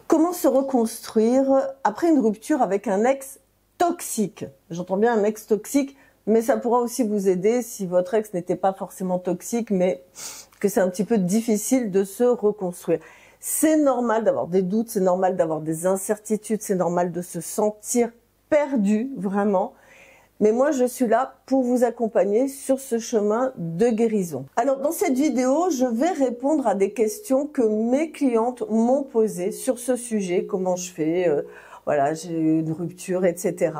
Comment se reconstruire après une rupture avec un ex toxique? J'entends bien un ex toxique, mais ça pourra aussi vous aider si votre ex n'était pas forcément toxique, mais que c'est un petit peu difficile de se reconstruire. C'est normal d'avoir des doutes, c'est normal d'avoir des incertitudes, c'est normal de se sentir perdu, vraiment. Mais moi, je suis là pour vous accompagner sur ce chemin de guérison. Alors, dans cette vidéo, je vais répondre à des questions que mes clientes m'ont posées sur ce sujet. Comment je fais voilà, j'ai eu une rupture, etc.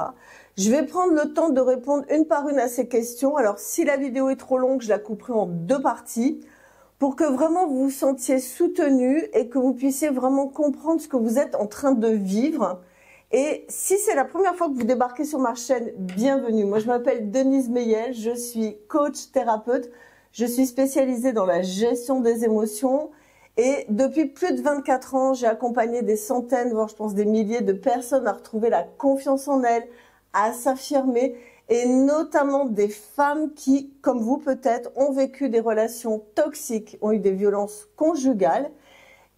Je vais prendre le temps de répondre une par une à ces questions. Alors, si la vidéo est trop longue, je la couperai en deux parties pour que vraiment vous vous sentiez soutenu et que vous puissiez vraiment comprendre ce que vous êtes en train de vivre. Et si c'est la première fois que vous débarquez sur ma chaîne, bienvenue. Moi, je m'appelle Denise Meyel, je suis coach thérapeute. Je suis spécialisée dans la gestion des émotions. Et depuis plus de 24 ans, j'ai accompagné des centaines, voire je pense des milliers de personnes à retrouver la confiance en elles, à s'affirmer. Et notamment des femmes qui, comme vous peut-être, ont vécu des relations toxiques, ont eu des violences conjugales.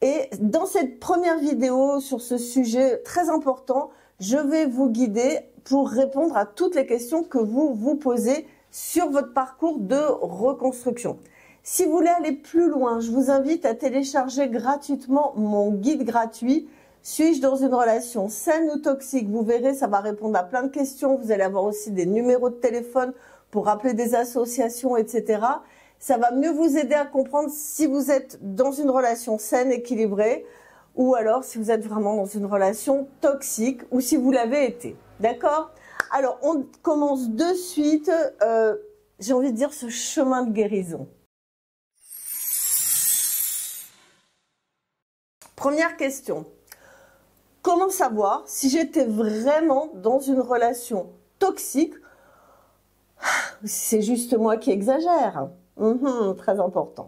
Et dans cette première vidéo sur ce sujet très important, je vais vous guider pour répondre à toutes les questions que vous vous posez sur votre parcours de reconstruction. Si vous voulez aller plus loin, je vous invite à télécharger gratuitement mon guide gratuit « Suis-je dans une relation saine ou toxique ?» Vous verrez, ça va répondre à plein de questions. Vous allez avoir aussi des numéros de téléphone pour appeler des associations, etc. Ça va mieux vous aider à comprendre si vous êtes dans une relation saine, équilibrée, ou alors si vous êtes vraiment dans une relation toxique, ou si vous l'avez été. D'accord? Alors, on commence de suite, j'ai envie de dire, ce chemin de guérison. Première question. Comment savoir si j'étais vraiment dans une relation toxique, si c'est juste moi qui exagère? Très important.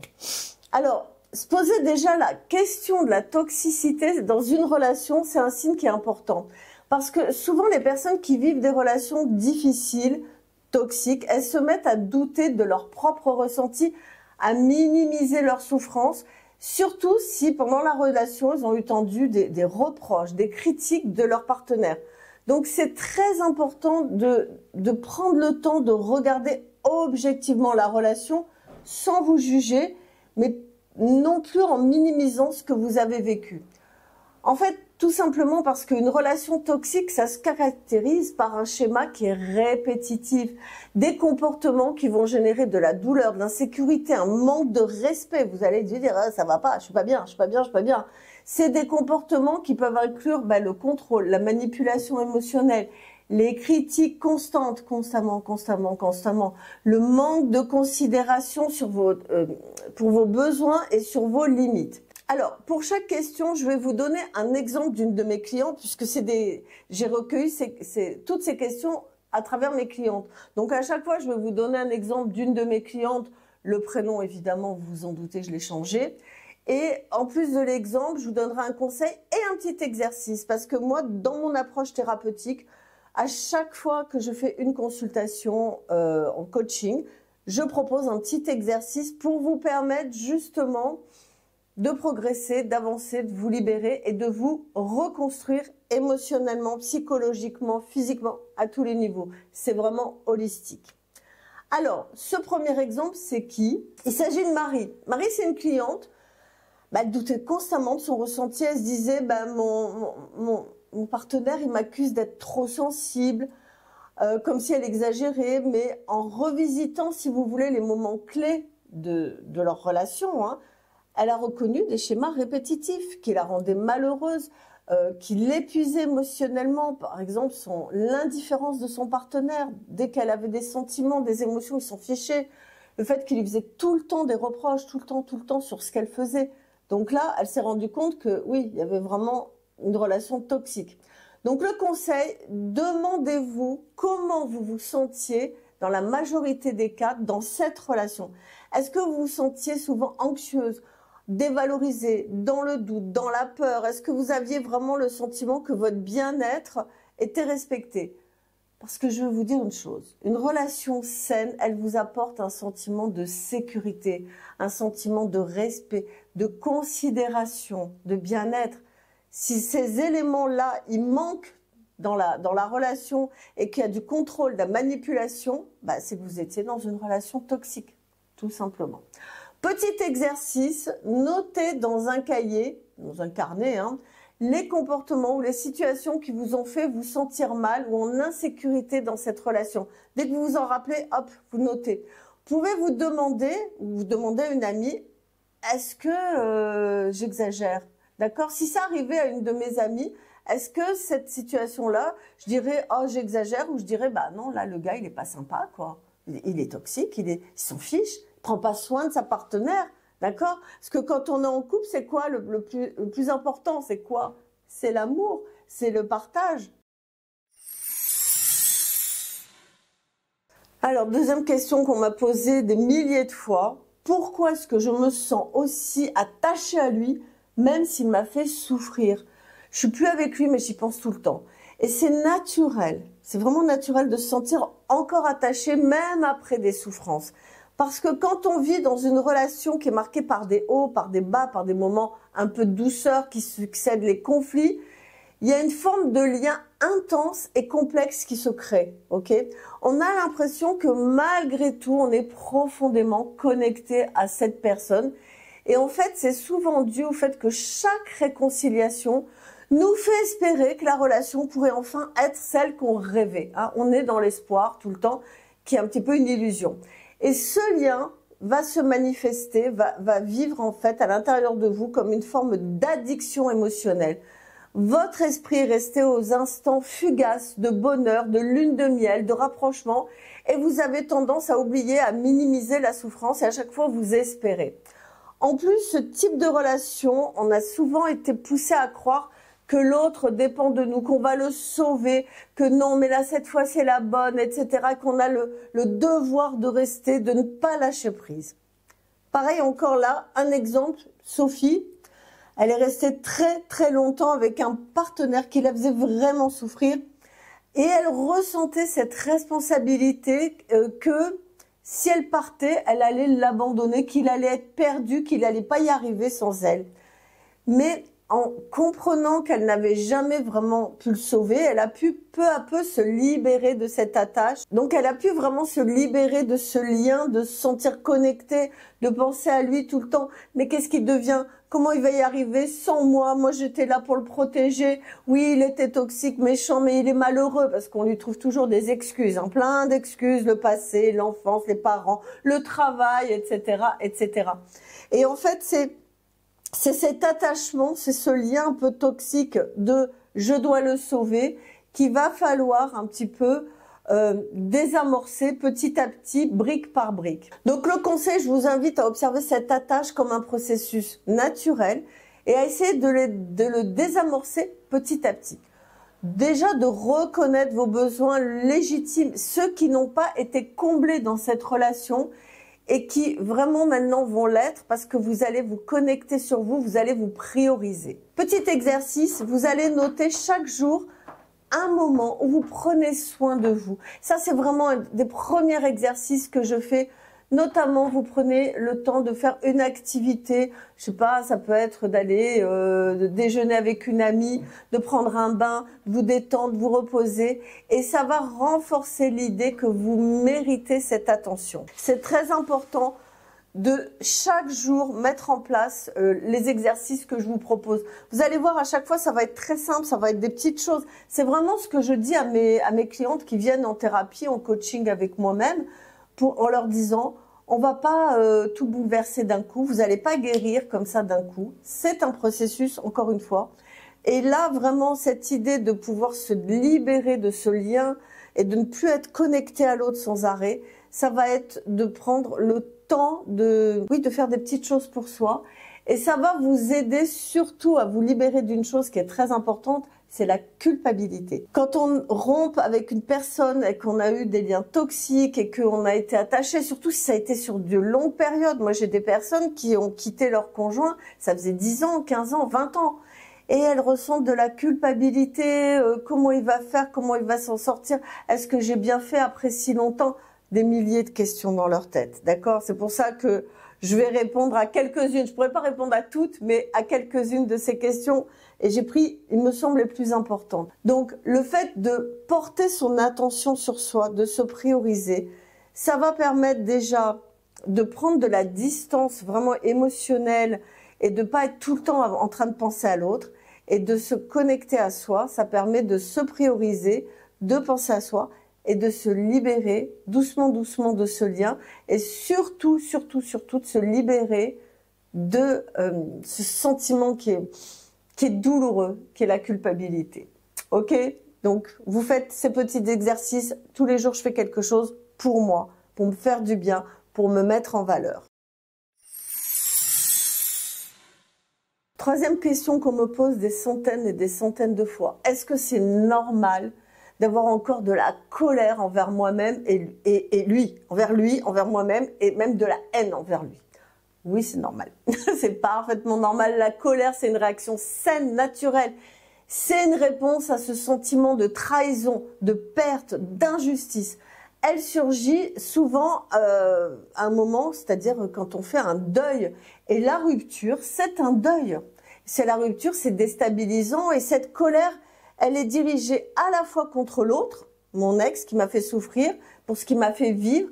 Alors, se poser déjà la question de la toxicité dans une relation, c'est un signe qui est important. Parce que souvent, les personnes qui vivent des relations difficiles, toxiques, elles se mettent à douter de leur propre ressenti, à minimiser leur souffrance, surtout si pendant la relation, ils ont entendu des reproches, des critiques de leur partenaire. Donc, c'est très important de prendre le temps de regarder objectivement la relation sans vous juger, mais non plus en minimisant ce que vous avez vécu. En fait, tout simplement parce qu'une relation toxique, ça se caractérise par un schéma qui est répétitif, des comportements qui vont générer de la douleur, de l'insécurité, un manque de respect. Vous allez dire ah, ça va pas, je suis pas bien, je suis pas bien, je suis pas bien. C'est des comportements qui peuvent inclure le contrôle, la manipulation émotionnelle, les critiques constantes, constamment, le manque de considération sur pour vos besoins et sur vos limites. Alors, pour chaque question, je vais vous donner un exemple d'une de mes clientes, puisque j'ai recueilli toutes ces questions à travers mes clientes. Donc, à chaque fois, je vais vous donner un exemple d'une de mes clientes. Le prénom, évidemment, vous vous en doutez, je l'ai changé. Et en plus de l'exemple, je vous donnerai un conseil et un petit exercice, parce que moi, dans mon approche thérapeutique, à chaque fois que je fais une consultation en coaching, je propose un petit exercice pour vous permettre justement de progresser, d'avancer, de vous libérer et de vous reconstruire émotionnellement, psychologiquement, physiquement, à tous les niveaux. C'est vraiment holistique. Alors, ce premier exemple, c'est qui? Il s'agit de Marie. Marie, c'est une cliente. Elle doutait constamment de son ressenti. Elle se disait, mon partenaire, il m'accuse d'être trop sensible, comme si elle exagérait, mais en revisitant, si vous voulez, les moments clés de leur relation, elle a reconnu des schémas répétitifs qui la rendaient malheureuse, qui l'épuisaient émotionnellement. Par exemple, l'indifférence de son partenaire. Dès qu'elle avait des sentiments, des émotions, ils s'en fichaient. Le fait qu'il lui faisait tout le temps des reproches, tout le temps sur ce qu'elle faisait. Donc là, elle s'est rendue compte que oui, il y avait vraiment une relation toxique. Donc le conseil, demandez-vous comment vous vous sentiez dans la majorité des cas dans cette relation. Est-ce que vous vous sentiez souvent anxieuse, dévalorisée, dans le doute, dans la peur? Est-ce que vous aviez vraiment le sentiment que votre bien-être était respecté? Parce que je veux vous dire une chose, une relation saine, elle vous apporte un sentiment de sécurité, un sentiment de respect, de considération, de bien-être. si ces éléments-là, ils manquent dans la relation et qu'il y a du contrôle, de la manipulation, bah, c'est que vous étiez dans une relation toxique, tout simplement. Petit exercice, notez dans un cahier, dans un carnet, hein, les comportements ou les situations qui vous ont fait vous sentir mal ou en insécurité dans cette relation. Dès que vous vous en rappelez, hop, vous notez. Vous pouvez vous demander, ou vous demander à une amie, est-ce que j'exagère? D'accord? Si ça arrivait à une de mes amies, est-ce que cette situation-là, je dirais, oh, j'exagère, ou je dirais, bah non, là, le gars, il est pas sympa, quoi. Il est toxique, il s'en fiche, il prend pas soin de sa partenaire, d'accord? Parce que quand on est en couple, c'est quoi le plus important? C'est quoi? C'est l'amour, c'est le partage. Alors, deuxième question qu'on m'a posée des milliers de fois. Pourquoi est-ce que je me sens aussi attachée à lui, même s'il m'a fait souffrir? Je suis plus avec lui, mais j'y pense tout le temps. Et c'est naturel, c'est vraiment naturel de se sentir encore attaché, même après des souffrances. Parce que quand on vit dans une relation qui est marquée par des hauts, par des bas, par des moments un peu de douceur qui succèdent les conflits, il y a une forme de lien intense et complexe qui se crée, ok? On a l'impression que malgré tout, on est profondément connecté à cette personne. Et en fait, c'est souvent dû au fait que chaque réconciliation nous fait espérer que la relation pourrait enfin être celle qu'on rêvait. Hein. On est dans l'espoir tout le temps, qui est un petit peu une illusion. Et ce lien va se manifester, va vivre en fait à l'intérieur de vous comme une forme d'addiction émotionnelle. Votre esprit est resté aux instants fugaces de bonheur, de lune de miel, de rapprochement, et vous avez tendance à oublier, à minimiser la souffrance et à chaque fois vous espérez. En plus, ce type de relation, on a souvent été poussé à croire que l'autre dépend de nous, qu'on va le sauver, que non, mais là, cette fois, c'est la bonne, etc., qu'on a le devoir de rester, de ne pas lâcher prise. Pareil, encore là, un exemple, Sophie, elle est restée très, très longtemps avec un partenaire qui la faisait vraiment souffrir et elle ressentait cette responsabilité que si elle partait, elle allait l'abandonner, qu'il allait être perdu, qu'il n'allait pas y arriver sans elle. Mais en comprenant qu'elle n'avait jamais vraiment pu le sauver, elle a pu peu à peu se libérer de cette attache. Donc elle a pu vraiment se libérer de ce lien, de se sentir connectée, de penser à lui tout le temps. Mais qu'est-ce qu'il devient? Comment il va y arriver sans moi? Moi j'étais là pour le protéger. Oui, il était toxique, méchant, mais il est malheureux parce qu'on lui trouve toujours des excuses, hein, plein d'excuses, le passé, l'enfance, les parents, le travail, etc., etc. Et en fait, c'est cet attachement, c'est ce lien un peu toxique de « je dois le sauver » qu'il va falloir un petit peu désamorcer petit à petit, brique par brique. Donc le conseil, je vous invite à observer cette attache comme un processus naturel et à essayer de le désamorcer petit à petit. Déjà de reconnaître vos besoins légitimes, ceux qui n'ont pas été comblés dans cette relation, et qui vraiment maintenant vont l'être parce que vous allez vous connecter sur vous, vous allez vous prioriser. Petit exercice, vous allez noter chaque jour un moment où vous prenez soin de vous. Ça, c'est vraiment un des premiers exercices que je fais. Notamment, vous prenez le temps de faire une activité, je sais pas, ça peut être d'aller de déjeuner avec une amie, de prendre un bain, de vous détendre, de vous reposer, et ça va renforcer l'idée que vous méritez cette attention. C'est très important de chaque jour mettre en place les exercices que je vous propose. Vous allez voir, à chaque fois, ça va être très simple, ça va être des petites choses. C'est vraiment ce que je dis à mes clientes qui viennent en thérapie, en coaching avec moi-même, en leur disant, on va pas tout bouleverser d'un coup, vous n'allez pas guérir comme ça d'un coup. C'est un processus, encore une fois. Et là, vraiment, cette idée de pouvoir se libérer de ce lien et de ne plus être connecté à l'autre sans arrêt, ça va être de prendre le temps de faire des petites choses pour soi. Et ça va vous aider surtout à vous libérer d'une chose qui est très importante, c'est la culpabilité. Quand on rompt avec une personne et qu'on a eu des liens toxiques et qu'on a été attaché, surtout si ça a été sur de longues périodes. Moi, j'ai des personnes qui ont quitté leur conjoint, ça faisait 10 ans, 15 ans, 20 ans. Et elles ressentent de la culpabilité, comment il va faire, comment il va s'en sortir, est-ce que j'ai bien fait après si longtemps? Des milliers de questions dans leur tête, d'accord? C'est pour ça que Je vais répondre à quelques-unes. Je pourrais pas répondre à toutes, mais à quelques-unes de ces questions. Et j'ai pris, il me semble, les plus importantes. Donc, le fait de porter son attention sur soi, de se prioriser, ça va permettre déjà de prendre de la distance vraiment émotionnelle et de pas être tout le temps en train de penser à l'autre et de se connecter à soi. Ça permet de se prioriser, de penser à soi et de se libérer doucement, doucement de ce lien et surtout, surtout, surtout de se libérer de ce sentiment qui est douloureux, qui est la culpabilité. Ok? Donc, vous faites ces petits exercices. Tous les jours, je fais quelque chose pour moi, pour me faire du bien, pour me mettre en valeur. Troisième question qu'on me pose des centaines et des centaines de fois. Est-ce que c'est normal d'avoir encore de la colère envers moi-même et lui, envers moi-même, et même de la haine envers lui? Oui, c'est normal. C'est parfaitement normal. La colère, c'est une réaction saine, naturelle. C'est une réponse à ce sentiment de trahison, de perte, d'injustice. Elle surgit souvent à un moment, c'est-à-dire quand on fait un deuil. Et la rupture, c'est un deuil. C'est la rupture, c'est déstabilisant. Et cette colère, elle est dirigée à la fois contre l'autre, mon ex qui m'a fait souffrir, pour ce qu'il m'a fait vivre,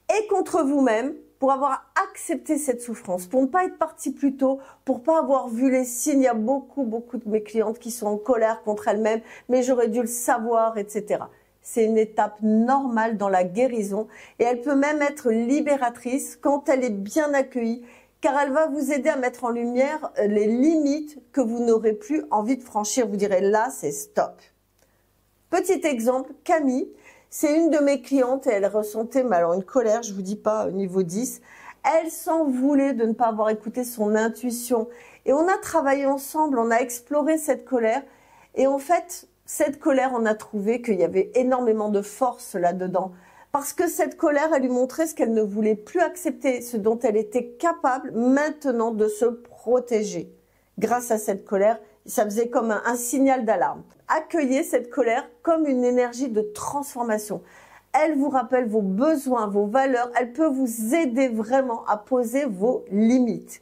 et contre vous-même, pour avoir accepté cette souffrance, pour ne pas être parti plus tôt, pour pas avoir vu les signes. Il y a beaucoup, beaucoup de mes clientes qui sont en colère contre elles-mêmes, mais j'aurais dû le savoir, etc. C'est une étape normale dans la guérison et elle peut même être libératrice quand elle est bien accueillie, car elle va vous aider à mettre en lumière les limites que vous n'aurez plus envie de franchir. Vous direz là, c'est stop. Petit exemple, Camille. C'est une de mes clientes et elle ressentait alors une colère, je vous dis pas, au niveau 10. Elle s'en voulait de ne pas avoir écouté son intuition. Et on a travaillé ensemble, on a exploré cette colère. Et en fait, cette colère, on a trouvé qu'il y avait énormément de force là-dedans. Parce que cette colère, elle lui montrait ce qu'elle ne voulait plus accepter, ce dont elle était capable maintenant de se protéger. Grâce à cette colère, ça faisait comme un signal d'alarme. Accueillez cette colère comme une énergie de transformation. Elle vous rappelle vos besoins, vos valeurs. Elle peut vous aider vraiment à poser vos limites.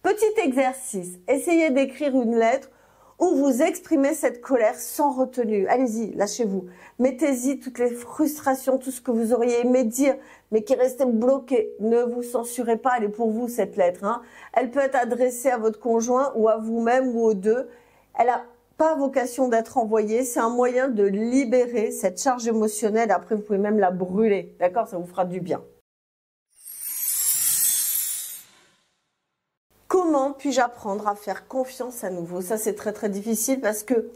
Petit exercice, essayez d'écrire une lettre où vous exprimez cette colère sans retenue. Allez-y, lâchez-vous. Mettez-y toutes les frustrations, tout ce que vous auriez aimé dire, mais qui restait bloqué. Ne vous censurez pas, elle est pour vous cette lettre. Hein. Elle peut être adressée à votre conjoint ou à vous-même ou aux deux. Elle n'a pas vocation d'être envoyée. C'est un moyen de libérer cette charge émotionnelle. Après, vous pouvez même la brûler. D'accord? Ça vous fera du bien. Comment puis-je apprendre à faire confiance à nouveau? Ça, c'est très, très difficile parce que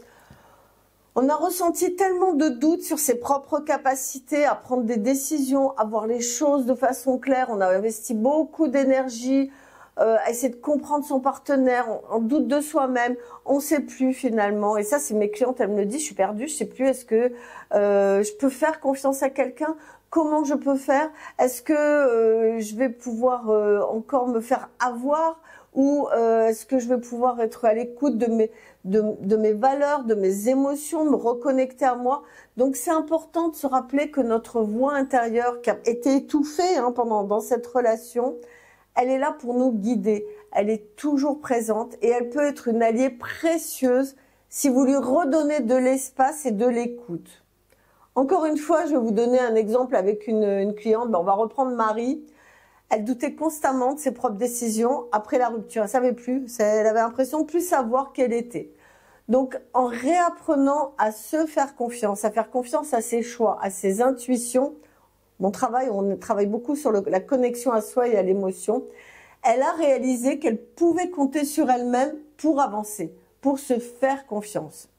on a ressenti tellement de doutes sur ses propres capacités à prendre des décisions, à voir les choses de façon claire. On a investi beaucoup d'énergie à essayer de comprendre son partenaire. On doute de soi-même. On ne sait plus finalement. Et ça, c'est mes clientes, elles me le disent, je suis perdue, je ne sais plus. Est-ce que je peux faire confiance à quelqu'un? Comment je peux faire? Est-ce que je vais pouvoir encore me faire avoir? Ou est-ce que je vais pouvoir être à l'écoute de mes valeurs, de mes émotions, me reconnecter à moi? Donc c'est important de se rappeler que notre voix intérieure qui a été étouffée dans cette relation, elle est là pour nous guider. Elle est toujours présente et elle peut être une alliée précieuse si vous lui redonnez de l'espace et de l'écoute. Encore une fois, je vais vous donner un exemple avec une cliente. On va reprendre Marie. Elle doutait constamment de ses propres décisions après la rupture. Elle savait plus. Elle avait l'impression de plus savoir qui elle était. Donc, en réapprenant à se faire confiance, à faire confiance à ses choix, à ses intuitions, on travaille beaucoup sur la connexion à soi et à l'émotion. Elle a réalisé qu'elle pouvait compter sur elle-même pour avancer, pour se faire confiance.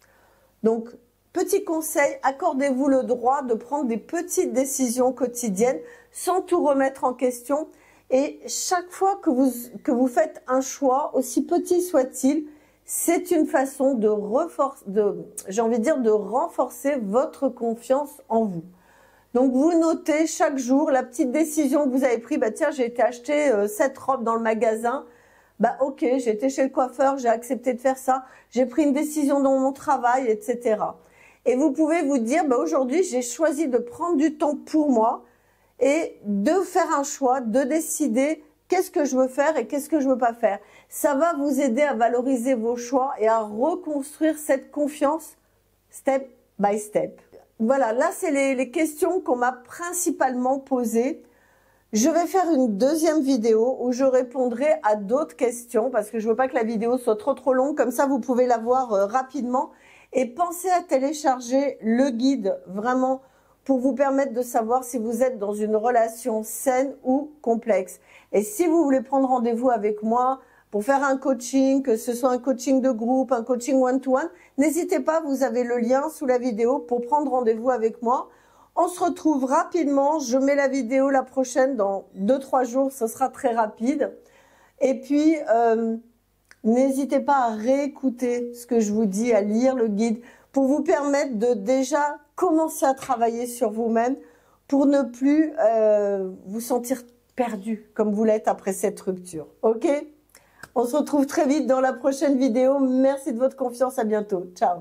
Donc, petit conseil, accordez-vous le droit de prendre des petites décisions quotidiennes sans tout remettre en question. Et chaque fois que vous faites un choix, aussi petit soit-il, c'est une façon de renforcer votre confiance en vous. Donc, vous notez chaque jour la petite décision que vous avez prise. Bah, tiens, j'ai été acheter cette robe dans le magasin. Bah, ok, j'ai été chez le coiffeur, j'ai accepté de faire ça. J'ai pris une décision dans mon travail, etc. Et vous pouvez vous dire, bah, aujourd'hui, j'ai choisi de prendre du temps pour moi et de faire un choix, de décider qu'est-ce que je veux faire et qu'est-ce que je veux pas faire. Ça va vous aider à valoriser vos choix et à reconstruire cette confiance step by step. Voilà, là c'est les questions qu'on m'a principalement posées. Je vais faire une deuxième vidéo où je répondrai à d'autres questions parce que je veux pas que la vidéo soit trop longue, comme ça vous pouvez la voir rapidement. Et pensez à télécharger le guide vraiment pour vous permettre de savoir si vous êtes dans une relation saine ou complexe. Et si vous voulez prendre rendez-vous avec moi pour faire un coaching, que ce soit un coaching de groupe, un coaching one-to-one, n'hésitez pas, vous avez le lien sous la vidéo pour prendre rendez-vous avec moi. On se retrouve rapidement, je mets la vidéo la prochaine dans 2-3 jours, ce sera très rapide. Et puis, n'hésitez pas à réécouter ce que je vous dis, à lire le guide, pour vous permettre de déjà commencer à travailler sur vous-même, pour ne plus vous sentir perdu comme vous l'êtes après cette rupture. Ok ? On se retrouve très vite dans la prochaine vidéo. Merci de votre confiance, à bientôt. Ciao.